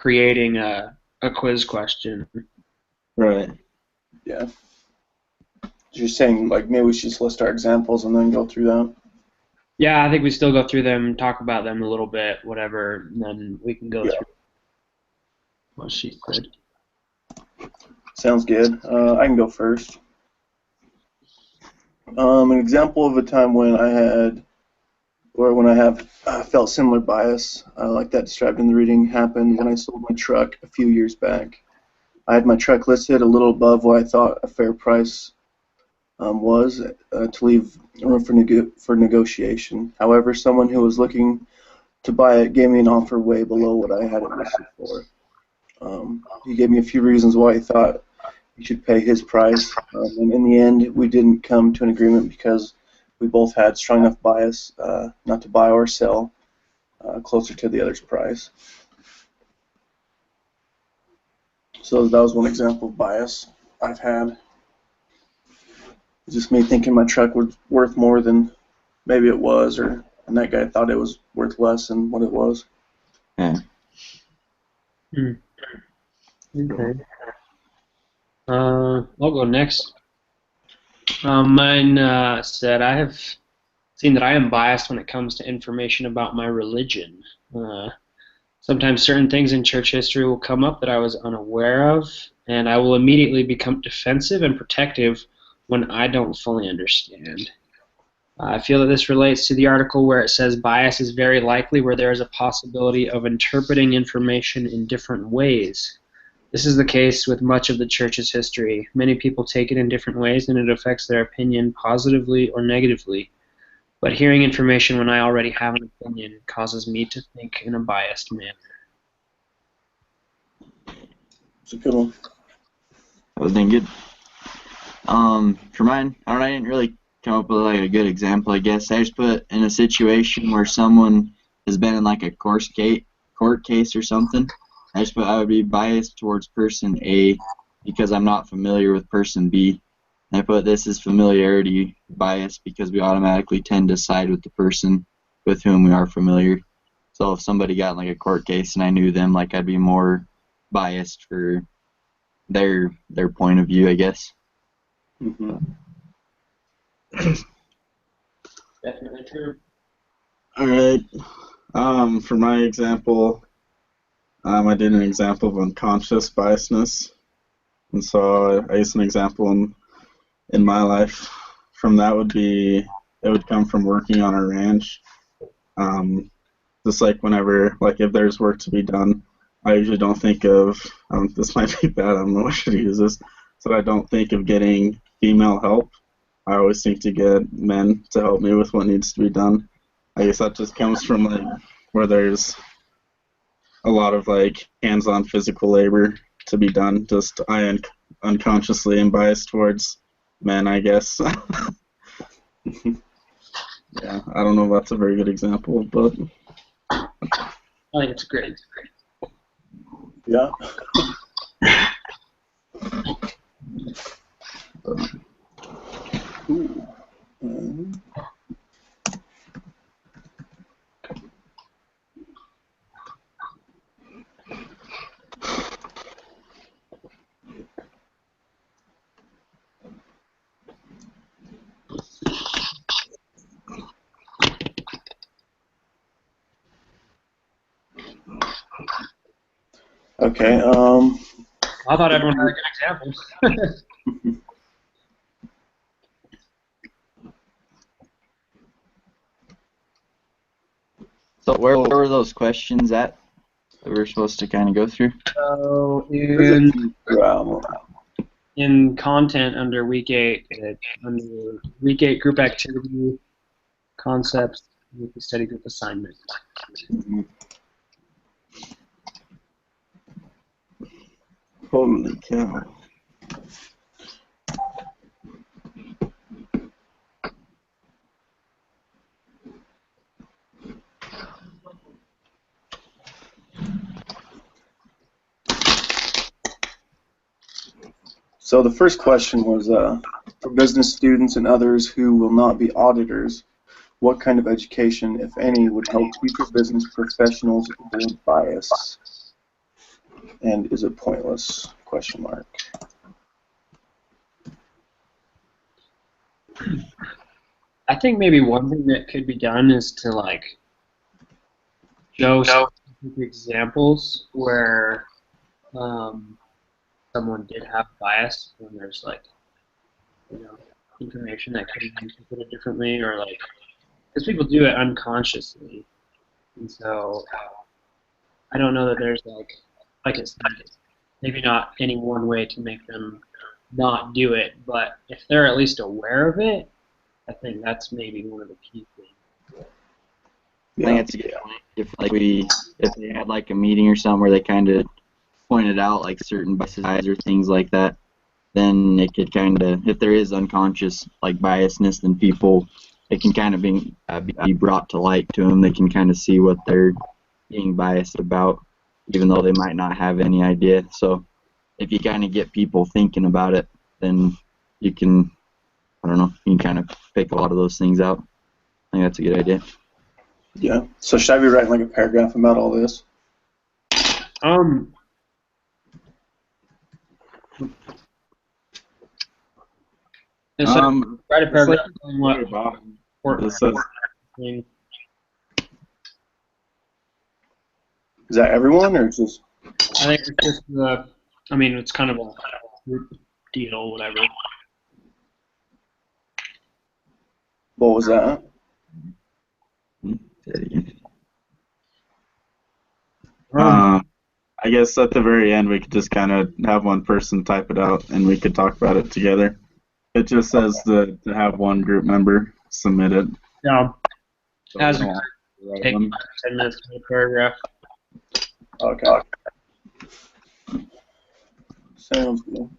creating a quiz question. Right. Yeah. You're saying like maybe we should just list our examples and then go through them. Yeah, I think we still go through them, talk about them a little bit, whatever, and then we can go through what she said. Sounds good. I can go first. An example of a time when I had, or when I have felt similar bias, like that described in the reading, happened when I sold my truck a few years back. I had my truck listed a little above what I thought a fair price was to leave room for negotiation. However, someone who was looking to buy it gave me an offer way below what I had it listed for. He gave me a few reasons why he thought he should pay his price, and in the end, we didn't come to an agreement because we both had strong enough bias not to buy or sell closer to the other's price. So that was one example of bias I've had. It's just me thinking my truck was worth more than maybe it was, and that guy thought it was worth less than what it was. Yeah. Okay. I'll go next. Mine said, I have seen that I am biased when it comes to information about my religion. Sometimes certain things in church history will come up that I was unaware of, and I will immediately become defensive and protective when I don't fully understand. I feel that this relates to the article where it says bias is very likely where there is a possibility of interpreting information in different ways. This is the case with much of the church's history. Many people take it in different ways, and it affects their opinion positively or negatively. But hearing information when I already have an opinion causes me to think in a biased manner. It's a good one. That was dang good. For mine, I didn't really come up with like a good example, I guess. I just put in a situation where someone has been in like a court case or something. I just put I would be biased towards person A because I'm not familiar with person B. And I put this is familiarity bias because we automatically tend to side with the person with whom we are familiar. So if somebody got in like a court case and I knew them, like I'd be more biased for their point of view, I guess. Mm-hmm. Definitely true. All right. For my example, I did an example of unconscious biasness, and so I used an example in my life. From that it would come from working on a ranch. Just like whenever, like if there's work to be done, I usually don't think of, this might be bad, I don't know if I should use this, so I don't think of getting female help. I always think to get men to help me with what needs to be done. I guess that just comes from like where there's a lot of like hands-on physical labor to be done. Just I unconsciously am biased towards men, I guess. Yeah, I don't know if that's a very good example, but I think it's great. Yeah. Ooh. Okay. I thought everyone had a good example. So where were those questions at that we were supposed to kind of go through? So Wow. in content under week 8, under week 8 group activity, concepts, weekly study group assignment. holy cow. So the first question was, for business students and others who will not be auditors, what kind of education, if any, would help future business professionals avoid bias? And is it pointless? Question mark. I think maybe one thing that could be done is to like show specific examples where someone did have bias, and there's like information that could have been considered differently, or like because people do it unconsciously, and so I don't know that there's like it's maybe not any one way to make them not do it, but if they're at least aware of it, I think that's maybe one of the key things. I think that's a good point. If they had like a meeting or something where they kind of pointed out like certain biases or things like that, then it could kind of, if there is unconscious like biasness, then people, it can kind of be brought to light to them. They can kind of see what they're being biased about, even though they might not have any idea. So if you kind of get people thinking about it, then you can, I don't know, you can kind of pick a lot of those things out. I think that's a good idea. Yeah. So should I be writing like a paragraph about all this? Write a paragraph on what it says. thing. Is that everyone or just? I think it's just I mean, it's kind of a group deal, whatever. What was that? I guess at the very end we could just kind of have one person type it out and we could talk about it together. It just says to have one group member submit it. Yeah. So Has we a don't take one. 10 minutes to make a paragraph. Okay. Sounds good.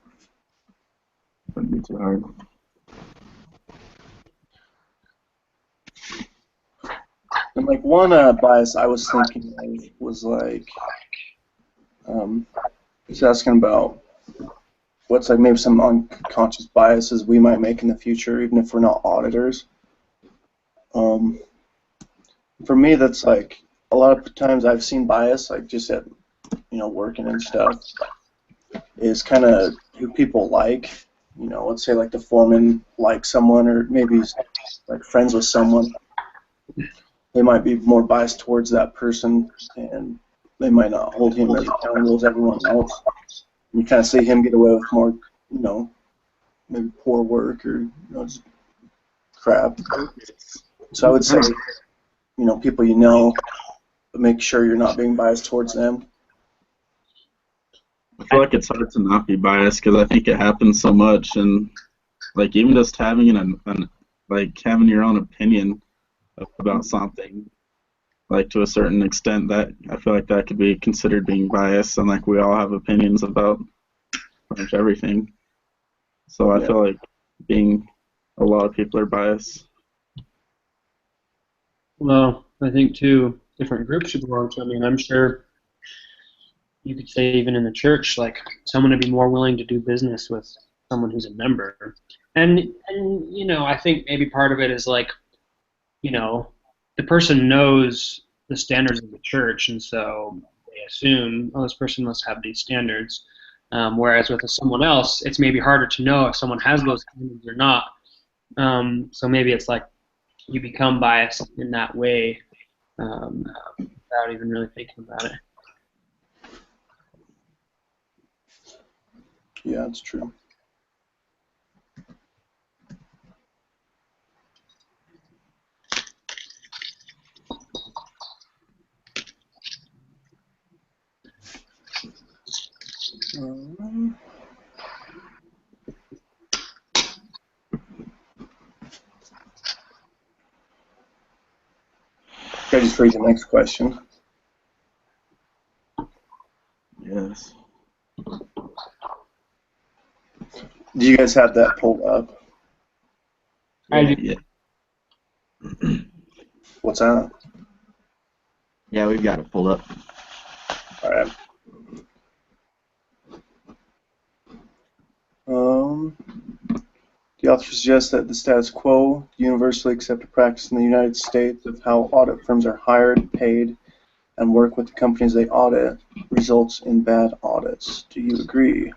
Wouldn't be too hard. And like one bias I was thinking of was like, he's asking about what's like maybe some unconscious biases we might make in the future, even if we're not auditors. For me, that's like a lot of times I've seen bias, like just at working and stuff, is kind of who people like. Let's say like the foreman likes someone, or maybe he's like friends with someone. They might be more biased towards that person, and they might not hold him as accountable as everyone else. You kind of see him get away with more, maybe poor work or just crap. So I would say, people make sure you're not being biased towards them. I feel like it's hard to not be biased because I think it happens so much, and like even just having having your own opinion about something, like to a certain extent, that I feel like that could be considered being biased, and like we all have opinions about pretty much everything. So I feel like a lot of people are biased. Well, I think too, different groups you belong to. I mean, I'm sure you could say even in the church, like someone would be more willing to do business with someone who's a member. And I think maybe part of it is like, the person knows the standards of the church, and so they assume, oh, this person must have these standards. Whereas with someone else, it's maybe harder to know if someone has those standards or not. So maybe it's like you become biased in that way without even really thinking about it. Yeah, that's true. Can I just read the next question? Yes. Do you guys have that pulled up? I do. Yeah. What's that? Yeah, we've got it pulled up. All right. The author suggests that the status quo, universally accepted practice in the United States of how audit firms are hired, paid, and work with the companies they audit, results in bad audits. Do you agree?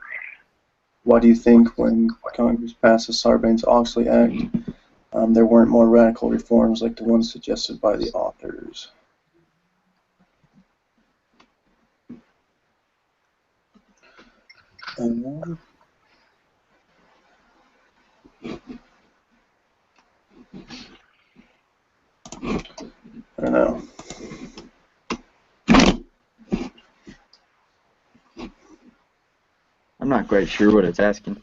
Why do you think when Congress passed the Sarbanes-Oxley Act, there weren't more radical reforms like the ones suggested by the authors? I don't know. I'm not quite sure what it's asking.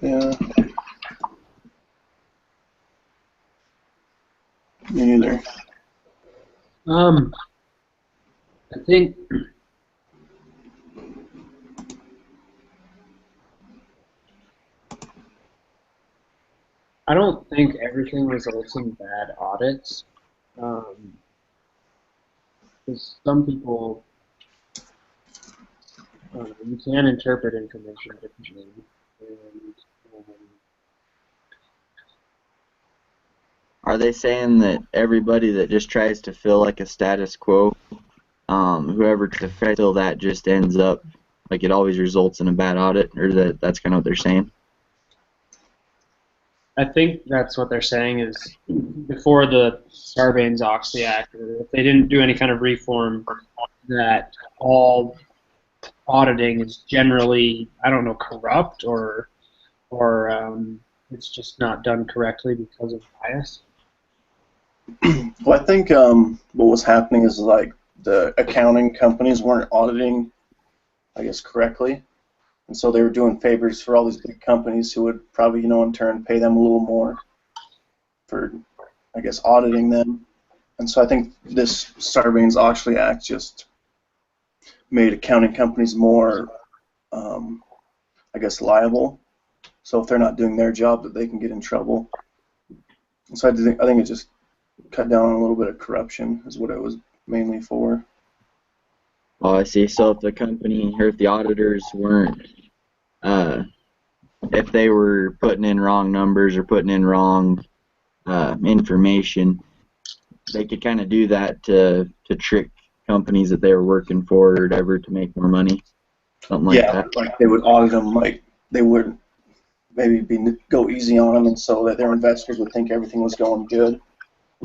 Yeah. Me neither. I think I don't think everything results in bad audits. Because some people, you can interpret information differently, and Are they saying that everybody that just tries to fill like a status quo, whoever tries to fill that just ends up, like it always results in a bad audit, or that's kind of what they're saying? I think that's what they're saying is before the Sarbanes-Oxley Act, if they didn't do any kind of reform, that all auditing is generally, I don't know, corrupt or it's just not done correctly because of bias. Well, I think what was happening is like the accounting companies weren't auditing, I guess, correctly. And so they were doing favors for all these big companies who would probably, in turn pay them a little more for, I guess, auditing them. And so I think this Sarbanes-Oxley Act just made accounting companies more, I guess, liable. So if they're not doing their job, that they can get in trouble. And so I think it just cut down on a little bit of corruption is what it was mainly for. Oh, I see. So if the company or if the auditors weren't, if they were putting in wrong numbers or putting in wrong information, they could kind of do that to trick companies that they were working for or whatever to make more money, something like that. Like they would audit them, like they would maybe go easy on them, and so that their investors would think everything was going good.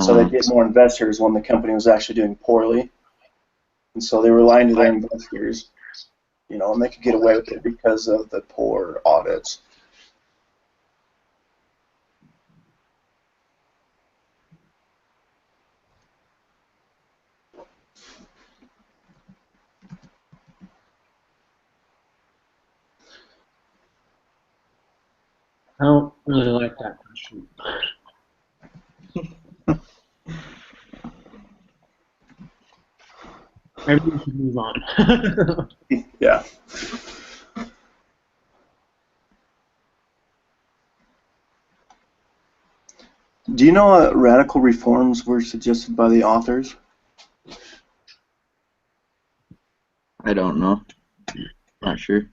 So they'd get more investors when the company was actually doing poorly. And so they were lying to their investors, and they could get away with it because of the poor audits. I don't really like that question. Maybe we should move on. Yeah. Do you know what radical reforms were suggested by the authors? I don't know. Not sure.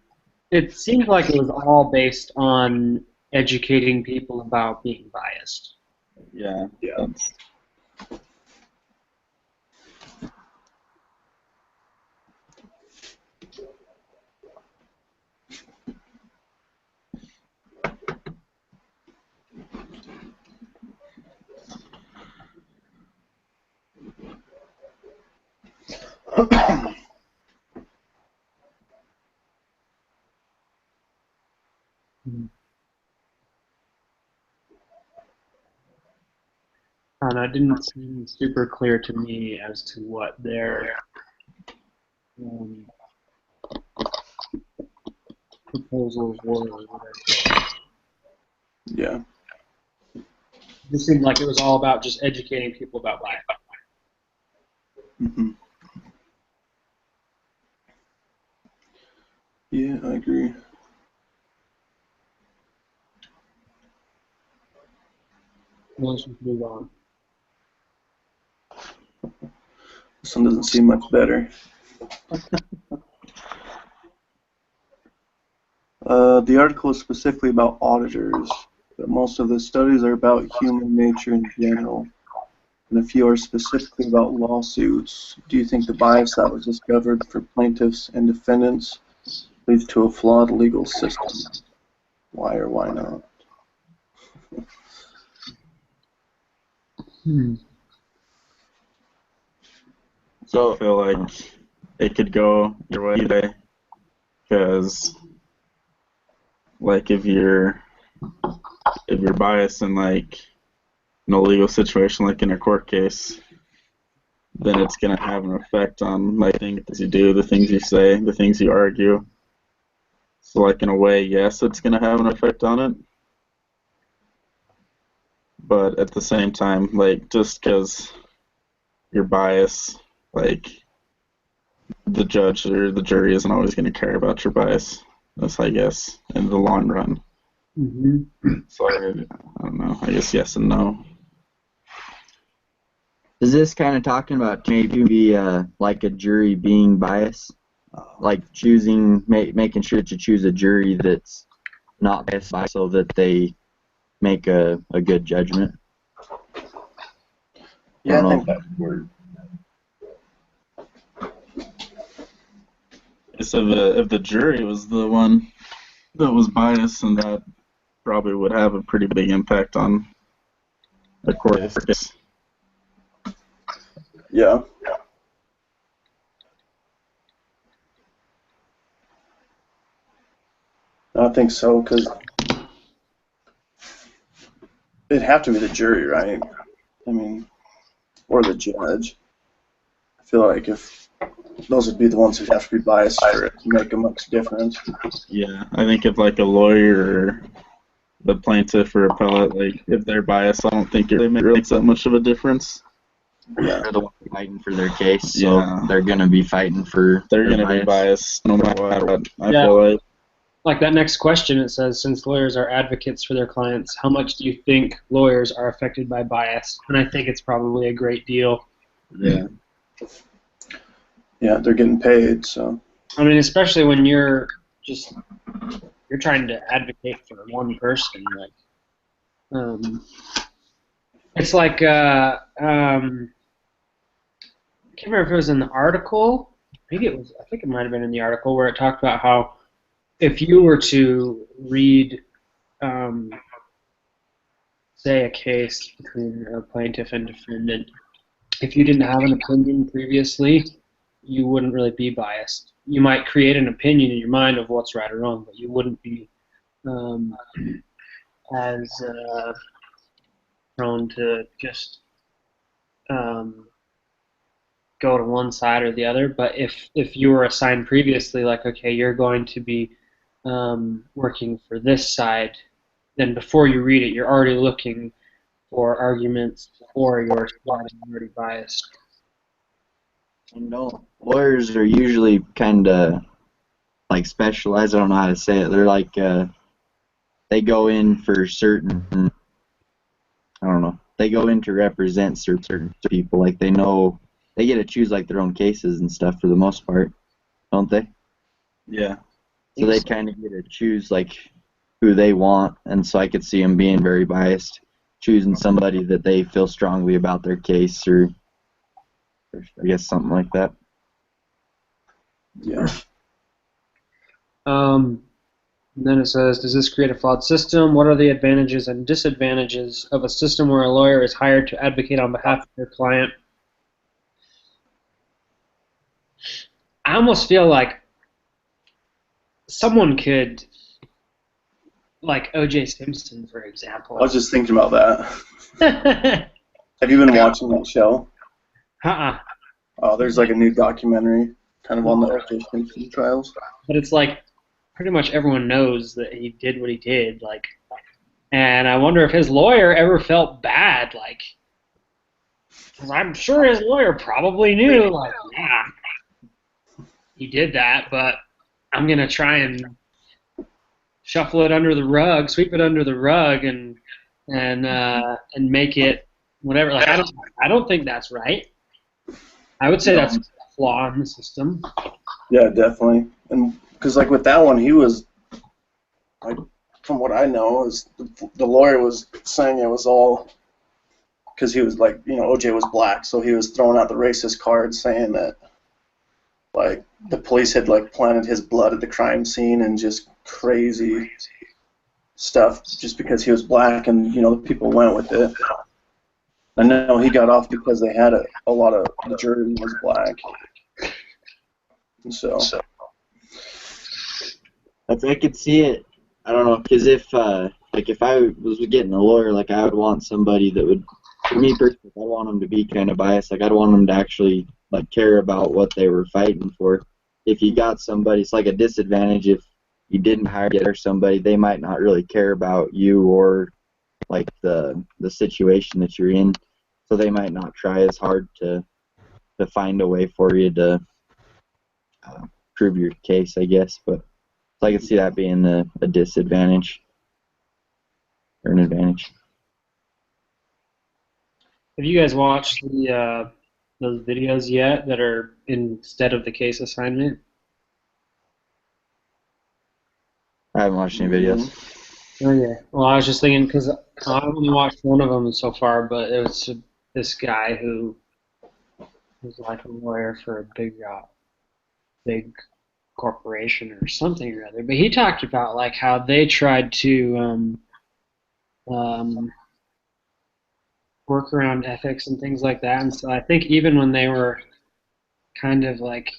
It seemed like it was all based on educating people about being biased. Yeah. That's, And it didn't seem super clear to me as to what their um, proposals were. Or whatever. Yeah. It just seemed like it was all about just educating people about bias. Mm-hmm. Yeah, I agree. Let's just move on. This one doesn't seem much better. The article is specifically about auditors. but most of the studies are about human nature in general, and a few are specifically about lawsuits. Do you think the bias that was discovered for plaintiffs and defendants leads to a flawed legal system? Why or why not? So I feel like it could go your way either, because like if you're biased in like in a legal situation, like in a court case, then it's gonna have an effect on like things you do, the things you say, the things you argue. So like in a way, yes, it's gonna have an effect on it, but at the same time, like just because you're biased, like the judge or the jury isn't always gonna care about your bias. That's I guess in the long run. So I don't know. I guess yes and no. is this kind of talking about maybe like a jury being biased, like making sure that you choose a jury that's not biased so that they make a good judgment? Yeah, I think that would work. So if the jury was the one that was biased, and that probably would have a pretty big impact on the court case. Yeah. I think so, because it'd have to be the jury, right? I mean, or the judge. I feel like if those would be the ones who'd have to be biased for it to make a much difference. Yeah, I think if like a lawyer or the plaintiff or appellate, like if they're biased, I don't think it really makes that much of a difference. Yeah. They're the ones fighting for their case, so Yeah. they're gonna be fighting for. They're gonna be biased no matter what. I feel like that next question, it says, since lawyers are advocates for their clients, how much do you think lawyers are affected by bias? And I think it's probably a great deal. Yeah. Yeah, they're getting paid, so. I mean, especially when you're trying to advocate for one person, like, it's like, I can't remember if it was in the article. I think it might have been in the article where it talked about how if you were to read, say, a case between a plaintiff and defendant, if you didn't have an opinion previously, you wouldn't really be biased. You might create an opinion in your mind of what's right or wrong, but you wouldn't be as prone to just go to one side or the other. But if you were assigned previously, like, okay, you're going to be working for this side, then before you read it, you're already looking for arguments for your side and already biased. No, lawyers are usually kind of like specialized. I don't know how to say it. They're like they go in for certain. I don't know. They go in to represent certain people. Like they know they get to choose like their own cases and stuff for the most part, don't they? Yeah. So they kind of get to choose like who they want, and so I could see them being very biased, choosing somebody that they feel strongly about their case, or I guess something like that. Yeah. And then it says, does this create a flawed system? What are the advantages and disadvantages of a system where a lawyer is hired to advocate on behalf of their client? I almost feel like someone could, like O.J. Simpson, for example. I was just thinking about that. Have you been watching that show? Oh, there's like a new documentary kind of on the O.J. Simpson trials. But it's like pretty much everyone knows that he did what he did, like, and I wonder if his lawyer ever felt bad, like, because I'm sure his lawyer probably knew, like, yeah, he did that, but I'm gonna try and shuffle it under the rug, sweep it under the rug, and make it whatever. Like, I don't think that's right. I would say that's a flaw in the system. Yeah, definitely. And because like with that one, he was like from what I know, is the lawyer was saying it was all because he was like, OJ was black, so he was throwing out the racist card, saying that like the police had like planted his blood at the crime scene and just crazy stuff just because he was black, and the people went with it. I know he got off because they had a lot of the jury was black, and so I could see it. I don't know, because if I was getting a lawyer, like I would want somebody that would, for me personally, I want them to be kind of biased. Like I'd want them to actually like care about what they were fighting for. If you got somebody, it's like a disadvantage if you didn't hire somebody, they might not really care about you or like the situation that you're in, so they might not try as hard to find a way for you to prove your case, I guess. But I can see that being a disadvantage or an advantage. Have you guys watched those videos yet that are instead of the case assignment? I haven't watched any videos. Oh yeah. Well, I was just thinking because I only watched one of them so far, but it was this guy who was like a lawyer for a big corporation or something or other. But he talked about like how they tried to um, work around ethics and things like that. And so I think even when they were kind of like,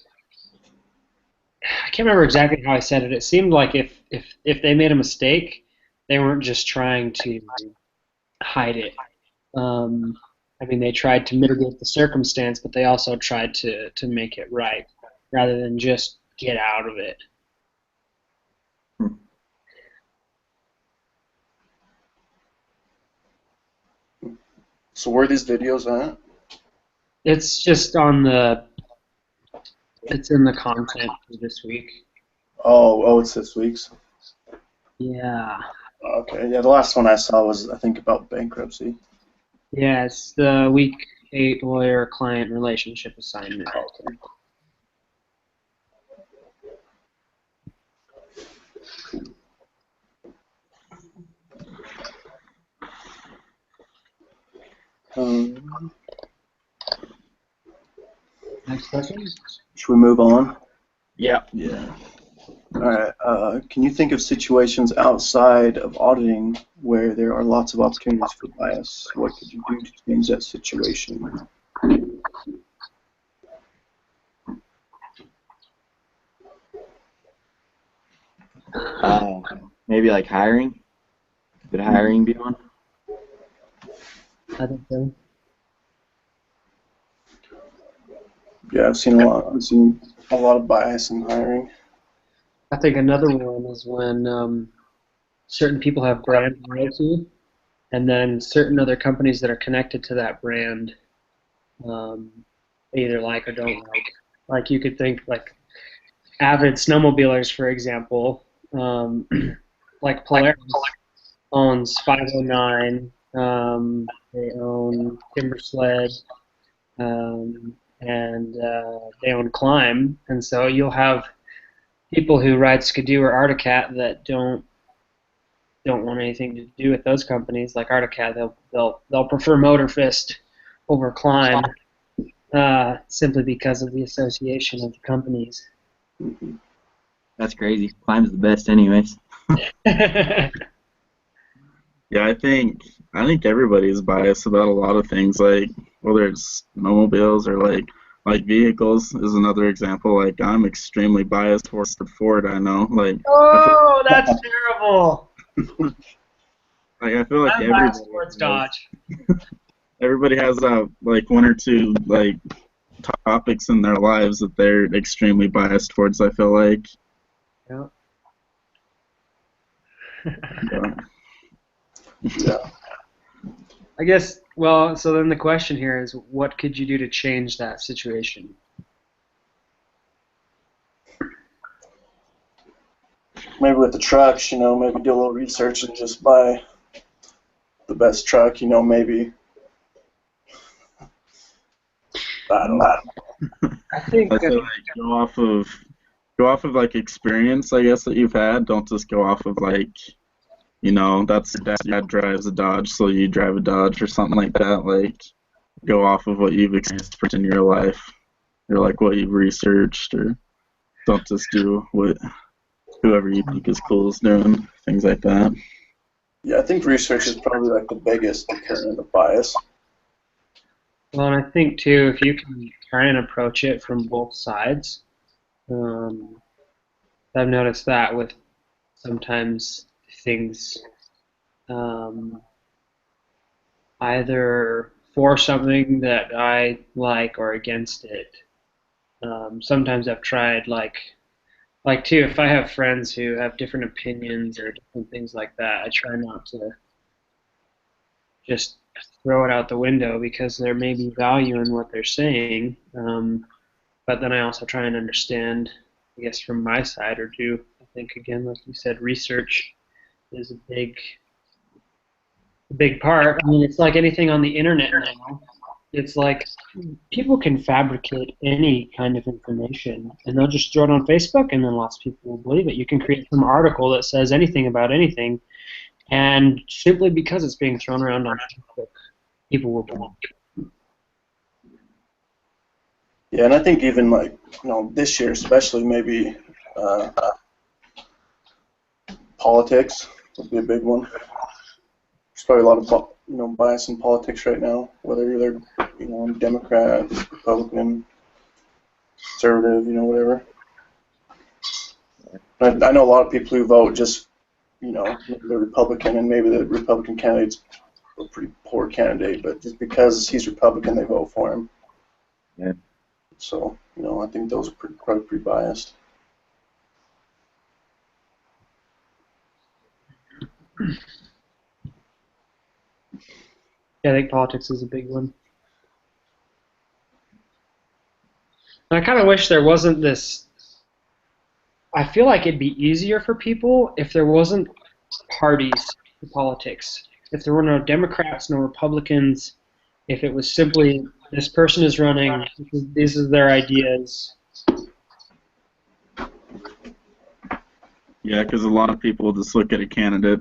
I can't remember exactly how I said it. It seemed like if they made a mistake, they weren't just trying to hide it. Um, I mean, they tried to mitigate the circumstance, but they also tried to make it right, rather than just get out of it. So where are these videos at? It's just it's in the content for this week. Oh, it's this week's. Yeah. Okay, yeah, the last one I saw was, I think, about bankruptcy. Yeah, it's the week 8 lawyer-client relationship assignment. Okay. Next question? Should we move on? Yeah. All right. Can you think of situations outside of auditing where there are lots of opportunities for bias? What could you do to change that situation? Maybe like hiring. Could hiring be one? I think so. Yeah, I've seen a lot. I've seen a lot of bias in hiring. I think another one is when certain people have brand loyalty, and then certain other companies that are connected to that brand either like or don't like. Like you could think like avid snowmobilers, for example, like Polaris owns 509, they own Timbersled, and they own Climb, and so you'll have people who ride Skidoo or Articat that don't want anything to do with those companies. Like Articat, they'll prefer Motorfist over Climb, simply because of the association of the companies. That's crazy. Climb's the best, anyways. Yeah, I think everybody's biased about a lot of things, like whether it's snowmobiles or like vehicles is another example. Like I'm extremely biased towards the Ford. I know, like Oh, that's terrible. I feel like I'm biased towards Dodge. everybody has like one or two like topics in their lives that they're extremely biased towards. I feel like. Yeah. Yeah. I guess, well, so then the question here is, what could you do to change that situation? Maybe with the trucks, maybe do a little research and just buy the best truck, maybe. I don't know. I think I feel like go off of like experience, I guess, that you've had. Don't just go off of like that's your dad drives a Dodge, so you drive a Dodge or something like that. Like, go off of what you've experienced in your life, or like what you've researched, or don't just do what whoever you think is cool is doing, things like that. Yeah, I think research is probably like the biggest deterrent of bias. Well, and I think too, if you can try and approach it from both sides, um, I've noticed that with sometimes things um, either for something that I like or against it. Sometimes I've tried like too, if I have friends who have different opinions or different things like that, I try not to just throw it out the window because there may be value in what they're saying. But then I also try and understand, I guess, from my side, or do I think again, like you said, research is a big part. I mean, it's like anything on the internet now. It's like people can fabricate any kind of information and they'll just throw it on Facebook and then lots of people will believe it. You can create some article that says anything about anything, and simply because it's being thrown around on Facebook, people will believe it. Yeah, and I think even like this year, especially maybe politics would be a big one. There's probably a lot of bias in politics right now, whether you're Democrat, Republican, conservative, whatever. I know a lot of people who vote just the Republican, and maybe the Republican candidate's a pretty poor candidate, but just because he's Republican, they vote for him. Yeah. So I think those are probably pretty biased. Yeah, I think politics is a big one. And I kind of wish there wasn't this. I feel like it'd be easier for people if there wasn't parties to politics. If there were no Democrats, no Republicans, if it was simply this person is running, these are their ideas. Yeah, because a lot of people just look at a candidate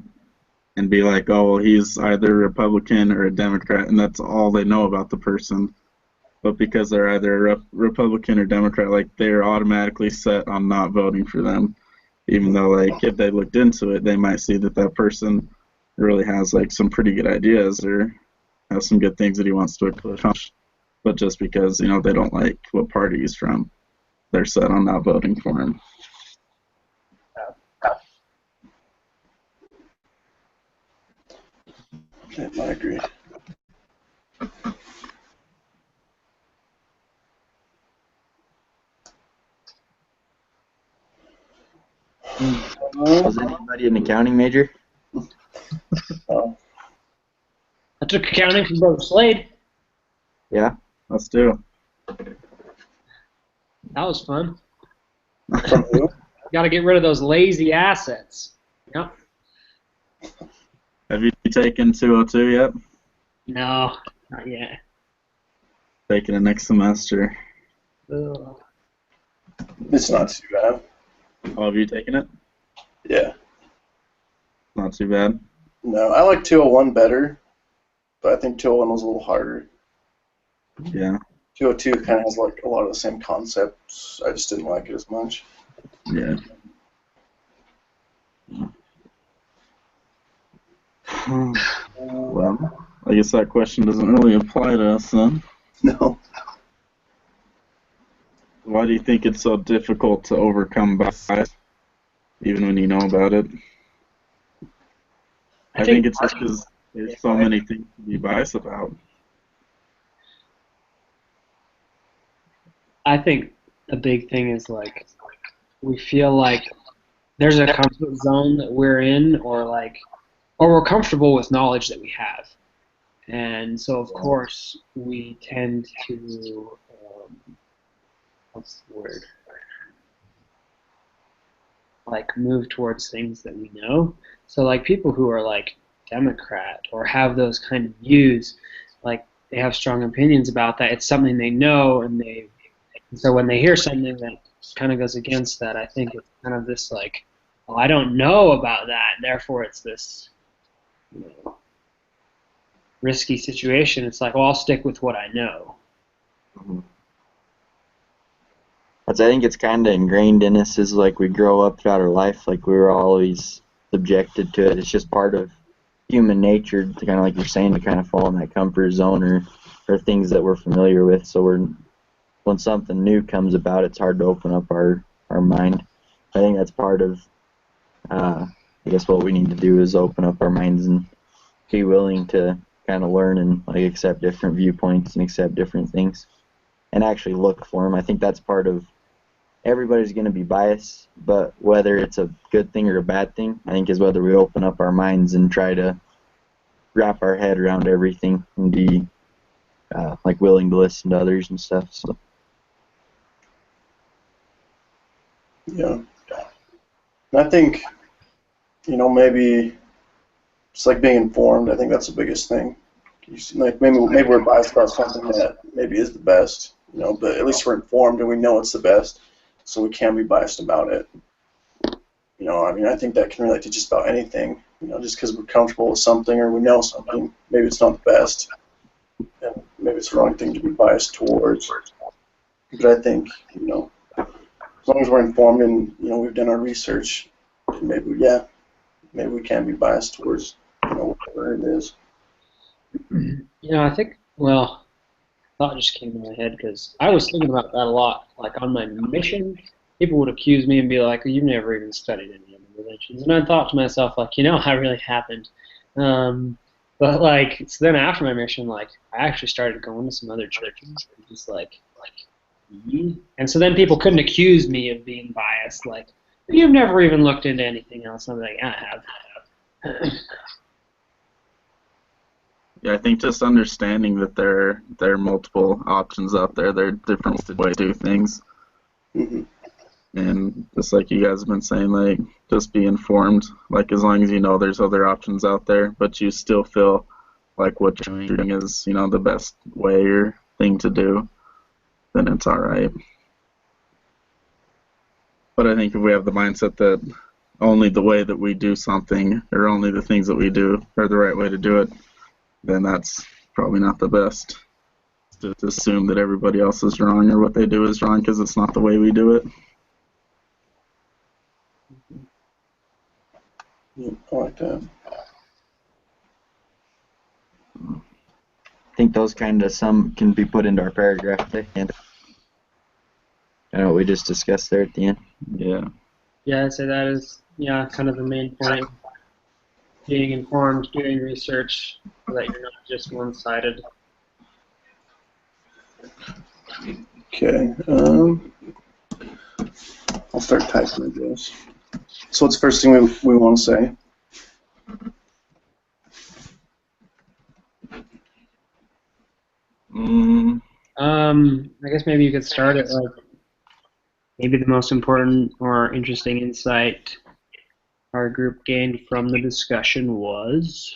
and be like, oh, well, he's either a Republican or a Democrat, and that's all they know about the person. But because they're either a Republican or Democrat, like, they're automatically set on not voting for them. Even though, like, if they looked into it, they might see that that person really has, like, some pretty good ideas or has some good things that he wants to accomplish. But just because, they don't like what party he's from, they're set on not voting for him. Yeah, I agree. Was anybody an accounting major? I took accounting from Brother Slade. Yeah. Let's do. That was fun. From who? Got to get rid of those lazy assets. Yep. Have you taken 202 yet? No, not yet. Taking it next semester. Ugh. It's not too bad. Oh, have you taken it? Yeah. Not too bad. No, I like 201 better, but I think 201 was a little harder. Yeah. 202 kind of has like a lot of the same concepts. I just didn't like it as much. Yeah. Well, I guess that question doesn't really apply to us then. No. Why do you think it's so difficult to overcome bias, even when you know about it? I think it's just because there's so many things to be biased about. I think a big thing is like we feel like there's a comfort zone that we're in, or we're comfortable with knowledge that we have, and so of course we tend to what's the word? Like move towards things that we know. So like people who are like Democrat or have those kind of views, like they have strong opinions about that. It's something they know, and so when they hear something that kind of goes against that, I think it's kind of this like, well, I don't know about that, therefore it's this, you know, risky situation. It's like, well, I'll stick with what I know. Mhm. I think it's kind of ingrained in us as like we grow up throughout our life, like we were always subjected to it. It's just part of human nature to kind of like you're saying to kind of fall in that comfort zone or things that we're familiar with. So when something new comes about, it's hard to open up our mind. I think that's part of I guess what we need to do is open up our minds and be willing to kind of learn and like accept different viewpoints and accept different things and actually look for them. I think that's part of everybody's going to be biased, but whether it's a good thing or a bad thing, I think is whether we open up our minds and try to wrap our head around everything and be like willing to listen to others and stuff. So Yeah. And I think, maybe just like being informed, I think that's the biggest thing. Like maybe we're biased about something that maybe is the best, but at least we're informed and we know it's the best, so we can be biased about it. I think that can relate to just about anything. Just because we're comfortable with something or we know something, maybe it's not the best, and maybe it's the wrong thing to be biased towards. But I think, as long as we're informed and we've done our research, maybe we can be biased towards whatever it is. I think, well, thought just came to my head because I was thinking about that a lot. Like on my mission, people would accuse me and be like, "You've never even studied any other religions," and I thought to myself, like, I really haven't. But like, so then after my mission, like, I actually started going to some other churches, and just and so then people couldn't accuse me of being biased, like, "You've never even looked into anything else." I'm like, I have. Yeah, I think just understanding that there are multiple options out there, there are different ways to do things, Mm-hmm. and just like you guys have been saying, like just be informed. Like as long as you know there's other options out there, but you still feel like what you're doing is the best way or thing to do, then it's all right. But I think if we have the mindset that only the way that we do something or only the things that we do are the right way to do it, then that's probably not the best. To assume that everybody else is wrong or what they do is wrong because it's not the way we do it. Yeah, I like that. I think those kind of some can be put into our paragraph at the end. I know what we just discussed there at the end. Yeah. Yeah, I'd say that is, kind of the main point. Being informed, doing research, so that you're not just one-sided. Okay. I'll start typing, I guess. So what's the first thing we want to say? I guess maybe you could start at like maybe the most important or interesting insight our group gained from the discussion was.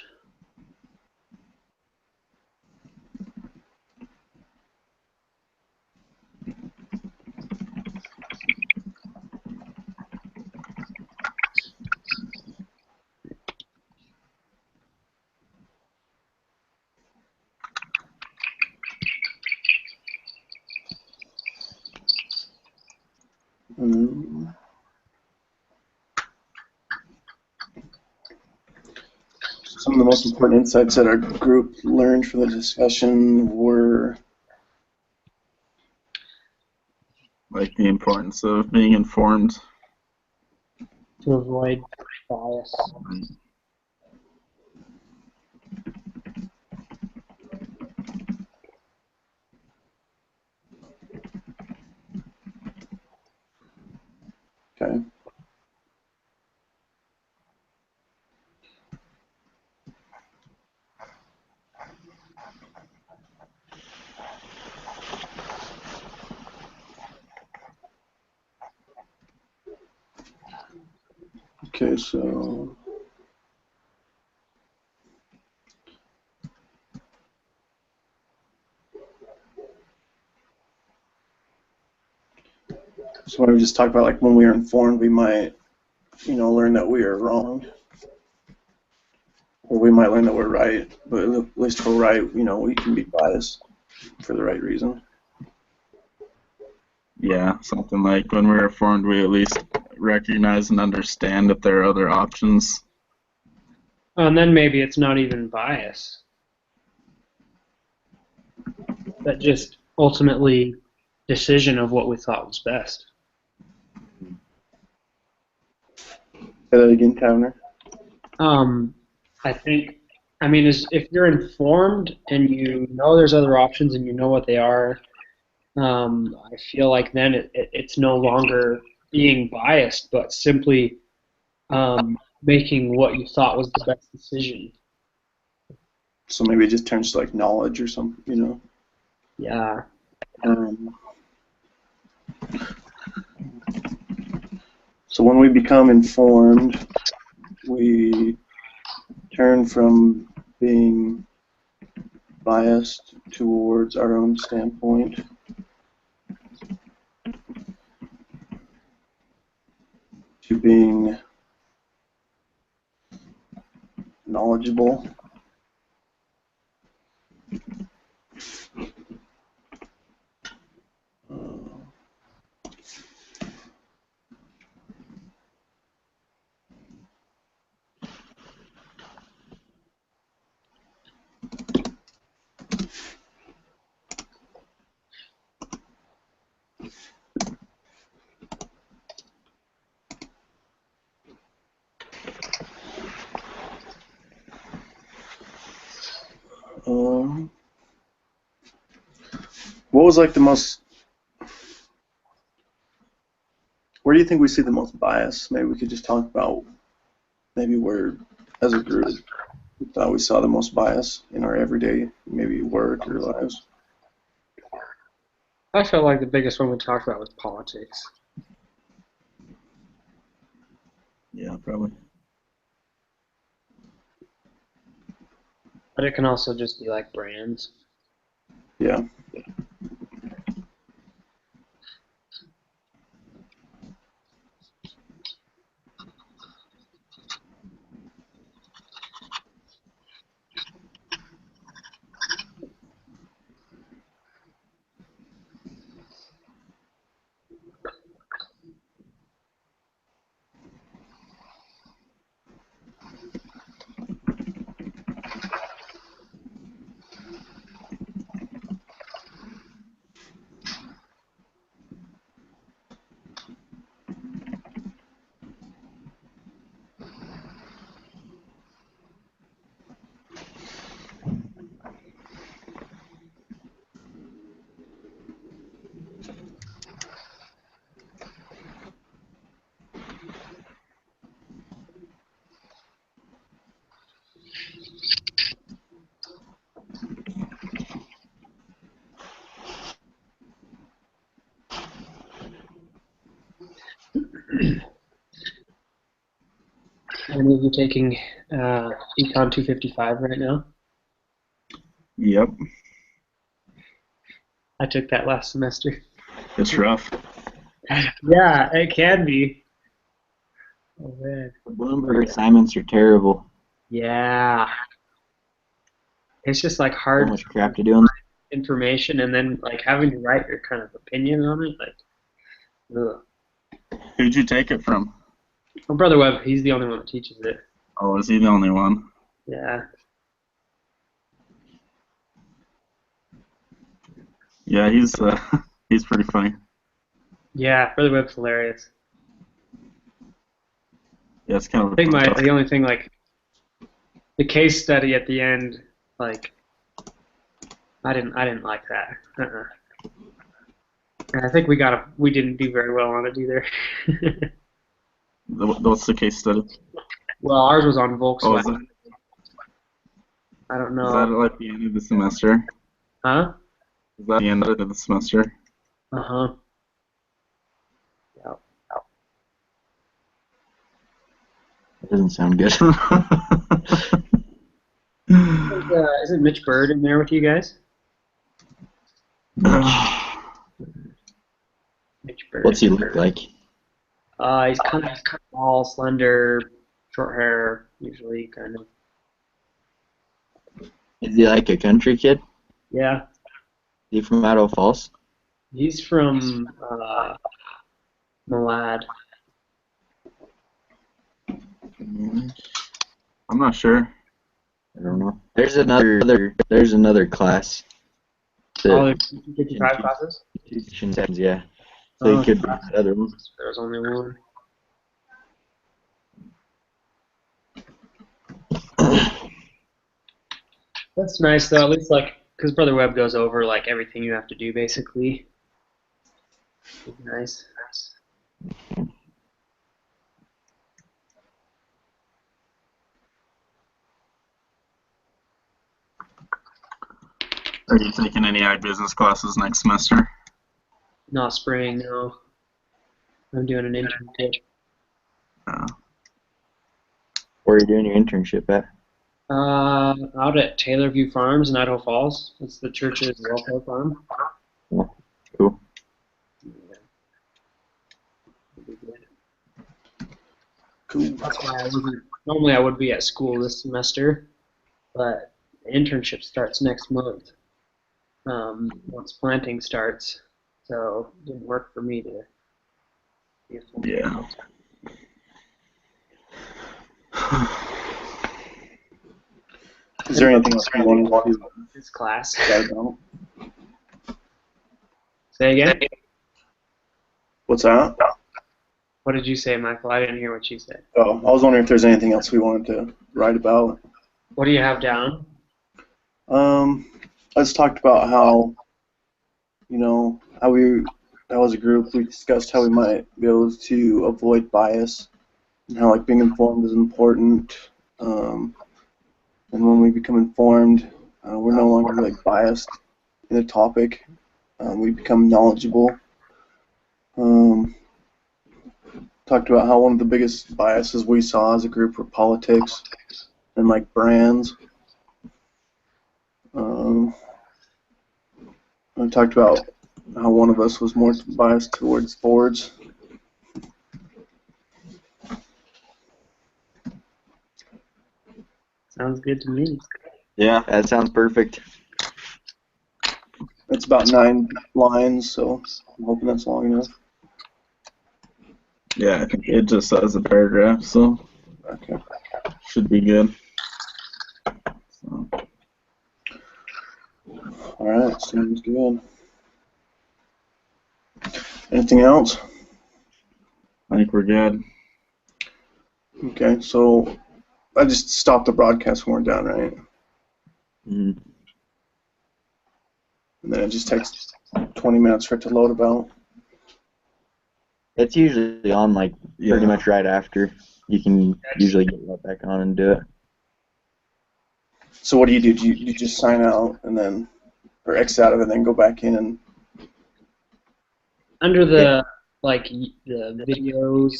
Some of the most important insights that our group learned from the discussion were Like the importance of being informed. To avoid bias. okay. Okay, so when we just talked about like when we are informed, we might learn that we are wrong. Or we might learn that we're right, but at least if we're right, we can be biased for the right reason. Yeah, something like when we're reformed, we at least recognize and understand that there are other options. And then maybe it's not even bias. But just ultimately decision of what we thought was best. Say that again, Towner. If you're informed and you know there's other options and you know what they are, I feel like then it's no longer being biased, but simply making what you thought was the best decision. So maybe it just turns to like knowledge or something, Yeah. So when we become informed, we turn from being biased towards our own standpoint to being knowledgeable. What was like the most? Where do you think we see the most bias? Maybe we could just talk about maybe where, as a group, we thought we saw the most bias in our everyday, maybe work or lives. I felt like the biggest one we talked about was politics. Yeah, probably. But it can also just be like brands. Yeah. Any of you taking Econ 255 right now? Yep. I took that last semester. It's rough. Yeah, it can be. Oh man. The Bloomberg assignments are terrible. Yeah. It's just like So hard much crap to do on. information and then like having to write your kind of opinion on it. Like, ugh. Who'd you take it from? My brother Webb, he's the only one that teaches it. Oh, is he the only one? Yeah. Yeah, he's pretty funny. Yeah, brother Webb's hilarious. Yeah, it's kind of. I think the only thing like the case study at the end, like I didn't like that. And I think we didn't do very well on it either. What's the case study? Well, ours was on Oh, is Volkswagen. I don't that at know. like the end of the semester? Huh? Is that the end of the semester? Uh-huh. Yeah. That doesn't sound good. Isn't Mitch Bird in there with you guys? Mitch Bird. What's he look like? He's kind of tall, slender, short hair, usually kind of. Is he like a country kid? Yeah, Is he from Idaho Falls? he's from Malad. I'm not sure. I don't know. There's another class. Oh, The there's 55 classes? institutions, yeah. So Oh, he could be that other one. there's only one. That's nice though, at least like, because Brother Webb goes over like everything you have to do basically. It's nice. Are you taking any ag business classes next semester? Not spring, no. I'm doing an internship. Where are you doing your internship at? Out at Taylorview Farms in Idaho Falls. It's the church's welfare farm. Oh, cool. Cool. That's why I wasn't. Normally I would be at school this semester, but the internship starts next month. Once planting starts, so it didn't work for me to be a full Yeah. Is there anything else you want to this class. chat about? Say again? What's that? What did you say, Michael? I didn't hear what you said. Oh, I was wondering if there's anything else we wanted to write about. What do you have down? I just talked about how, how as a group, we discussed how we might be able to avoid bias and how, like, being informed is important. And when we become informed, we're no longer, like, biased in a topic. We become knowledgeable. Talked about how one of the biggest biases we saw as a group were politics and, like, brands. I talked about how one of us was more biased towards Fords. Sounds good to me. Yeah, that sounds perfect. It's about 9 lines, so I'm hoping that's long enough. Yeah, I think it just says a paragraph, so Okay. should be good. So, All right, sounds good. Anything else? I think we're good. Okay, so I just stopped the broadcast when we're done, right? Mm. And then it just takes 20 minutes for it to load about. It's usually on like pretty much right after. You can usually get right back on and do it. So what do? Do you just sign out and then, or exit out of it and then go back in and? Under the the videos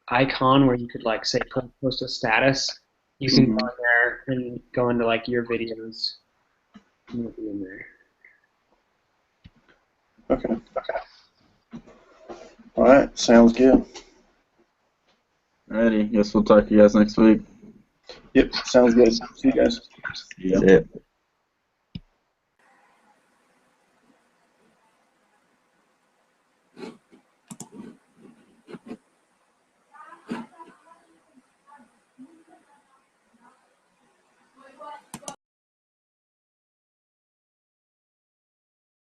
icon where you could like say post a status, you can go in there and go into like your videos. And it'll be in there. Okay. All right, sounds good. Alrighty, guess we'll talk to you guys next week. Yep, sounds good. See you guys. See ya. That's it.